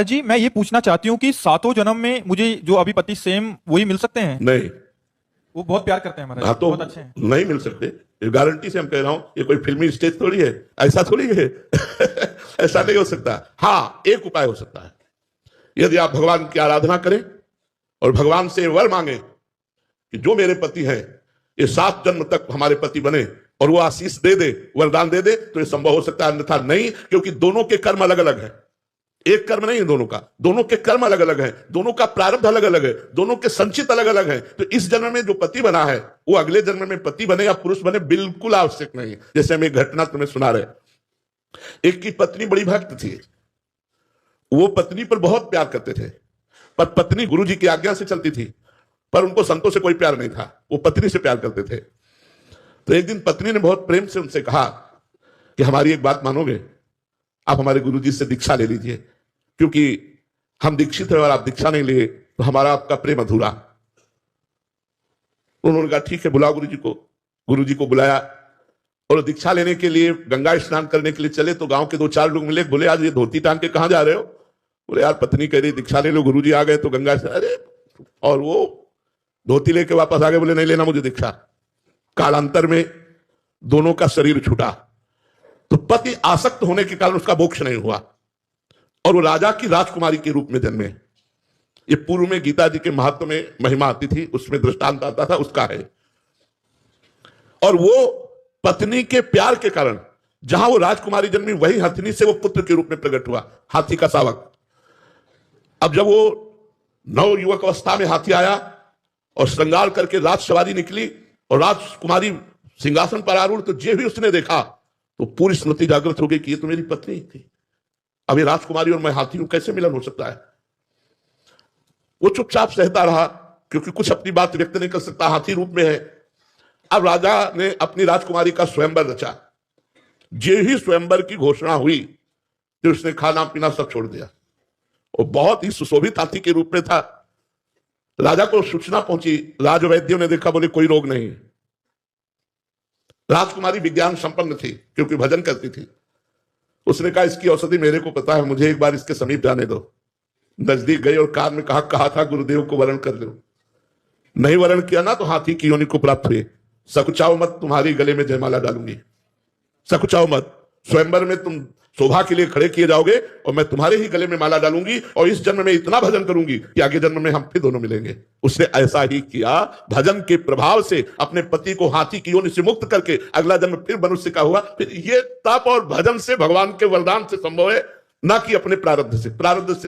जी मैं ये पूछना चाहती हूँ कि सातों जन्म में मुझे जो अभी पति सेम वही मिल सकते हैं? नहीं। वो बहुत प्यार करते हैं महाराज, हाँ तो बहुत अच्छे हैं। नहीं मिल सकते, ये गारंटी से हम कह रहा हूं, ये कोई फिल्मी स्टेज थोड़ी है, ऐसा थोड़ी है। ऐसा नहीं हो सकता। हाँ, एक उपाय हो सकता है, यदि आप भगवान की आराधना करें और भगवान से वर मांगे कि जो मेरे पति हैं ये 7 जन्म तक हमारे पति बने, और वो आशीष दे दे, वरदान दे दे, तो ये संभव हो सकता है, अन्यथा नहीं, क्योंकि दोनों के कर्म अलग अलग है। एक कर्म नहीं है दोनों के कर्म अलग अलग है, दोनों का प्रारब्ध अलग अलग है, दोनों के संचित अलग अलग है। तो इस जन्म में जो पति बना है वो अगले जन्म में पति बने या पुरुष बने बिल्कुल आवश्यक नहीं है। जैसे हम एक घटना तुम्हें सुना रहे, एक की पत्नी बड़ी भक्त थी, वो पत्नी पर बहुत प्यार करते थे, पर पत्नी गुरु जी की आज्ञा से चलती थी, पर उनको संतों से कोई प्यार नहीं था, वो पत्नी से प्यार करते थे। तो एक दिन पत्नी ने बहुत प्रेम से उनसे कहा कि हमारी एक बात मानोगे, आप हमारे गुरु जी से दीक्षा ले लीजिए, क्योंकि हम दीक्षित हैं और आप दीक्षा नहीं लिए तो हमारा आपका प्रेम अधूरा। उन्होंने कहा ठीक है, बुलाओ गुरु जी को। गुरु जी को बुलाया और दीक्षा लेने के लिए गंगा स्नान करने के लिए चले, तो गांव के 2-4 लोग मिले, बोले आज ये धोती टांग के कहां जा रहे हो? बोले यार पत्नी कह रही दीक्षा ले लो, गुरु जी आ गए तो गंगा स्नान। अरे, और वो धोती लेके वापस आ गए, बोले नहीं लेना मुझे दीक्षा। कालांतर में दोनों का शरीर छूटा, तो पति आसक्त होने के कारण उसका मोक्ष नहीं हुआ और वो राजा की राजकुमारी के रूप में जन्मे। ये पूर्व में गीता जी के महत्व में महिमा आती थी, उसमें दृष्टांत आता था, उसका है। और वो पत्नी के प्यार के कारण जहां वो राजकुमारी जन्मी, वही हथिनी से वो पुत्र के रूप में प्रकट हुआ, हाथी का शावक। अब जब वो नव युवक अवस्था में हाथी आया और श्रृंगार करके राज सवारी निकली और राजकुमारी सिंहासन पर आरूढ़, तो जे भी उसने देखा तो पूरी स्मृति जागृत हो गई कि ये तो मेरी पत्नी ही थी। अब ये राजकुमारी और मैं हाथी हूं, कैसे मिलन हो सकता है? वो चुपचाप सहता रहा, क्योंकि कुछ अपनी बात व्यक्त नहीं कर सकता, हाथी रूप में है। अब राजा ने अपनी राजकुमारी का स्वयंवर रचा। जे ही स्वयंवर की घोषणा हुई तो उसने खाना पीना सब छोड़ दिया। वो बहुत ही सुशोभित हाथी के रूप में था। राजा को सूचना पहुंची, राजवैद्यों ने देखा, बोले कोई रोग नहीं। राजकुमारी विज्ञान संपन्न थी क्योंकि भजन करती थी। उसने कहा इसकी औषधि मेरे को पता है, मुझे एक बार इसके समीप जाने दो। नजदीक गई और कान में कहा था गुरुदेव को वरण कर लो। नहीं वरण किया ना तो हाथी की योनि को प्राप्त हुए। सकुचाओ मत, तुम्हारी गले में जयमाला डालूंगी। सकुचाओ मत, स्वयंवर में तुम शोभा के लिए खड़े किए जाओगे और मैं तुम्हारे ही गले में माला डालूंगी, और इस जन्म में इतना भजन करूंगी कि आगे जन्म में हम फिर दोनों मिलेंगे। उसने ऐसा ही किया, भजन के प्रभाव से अपने पति को हाथी की योनि से मुक्त करके अगला जन्म फिर मनुष्य का हुआ। फिर ये तप और भजन से, भगवान के वरदान से संभव है, ना कि अपने प्रारब्ध से। प्रारब्ध से